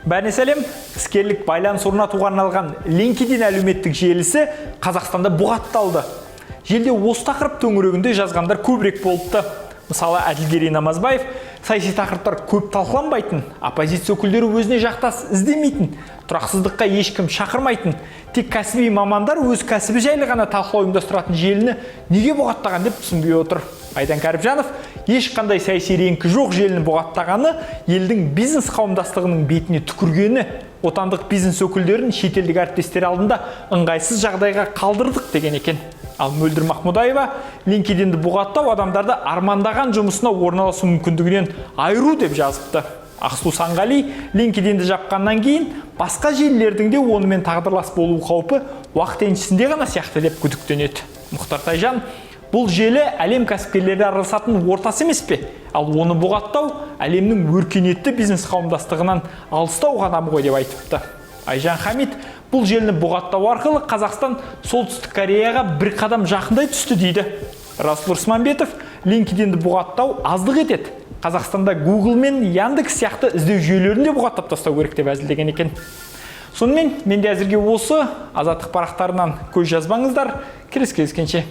Бәріне сәлем, іскерлік байланыс орнатуға арналған LinkedIn әлеуметтік желісі Қазақстанда бұғатталды. Желде осы тақырып төңірегінде жазғандар көбірек болыпты. Мысалы, Әділгерей Намазбаев саяси тақырыптар көп талқыланбайтын, оппозиция өкілдері өзіне жақтас іздемейтін, тұрақсыздыққа ешкім шақырмайтын, тек кәсіби мамандар өз кәсібі жайлы ғана талқылау ұйымдастыратын желіні неге бұғаттаған деп түсінбей отыр. Айдан Кәріпжанов ешқандай саяси реңкі жоқ желіні бұғаттағаны елдің бизнес қауымдастығының бетіне түкіргені, отандық бизнес өкілдерін шетелдік әріптестер алдында ыңғайсыз жағдайға қалдырдық деген екен. Ал Мөлдір Махмудаева LinkedInді бұғаттау адамдарды армандаған жұмысына орналасу мүмкіндігінен айыру деп жазыпты. Ақсу Санғали LinkedInді жапқаннан кейін басқа желілердің де онымен тағдырлас болу қаупі уақыт еншісінде ғана сияқты деп күдіктенеді. Мұхтар Тайжан, бұл желі әлем кәсіпкерлері араласатын ортасы емес пе? Ал оны бұғаттау әлемнің өркениетті бизнес қауымдастығынан алыстау қадамы ғой деп айтыпты. Айжан Хамид, бұл желіні бұғаттау арқылы Қазақстан Солтүстік Кореяға бір қадам жақындай түсті дейді. Расул Рысманбетов, LinkedInді бұғаттау аздық етеді. Қазақстанда Google мен Яндекс сияқты іздеу жүйелерінде бұғаттап тастау керек деп әзілдеген екен. Сонымен, менде әзірге осы азаттық парақтарынан көз жазбаңыздар. Келесі кездескенше.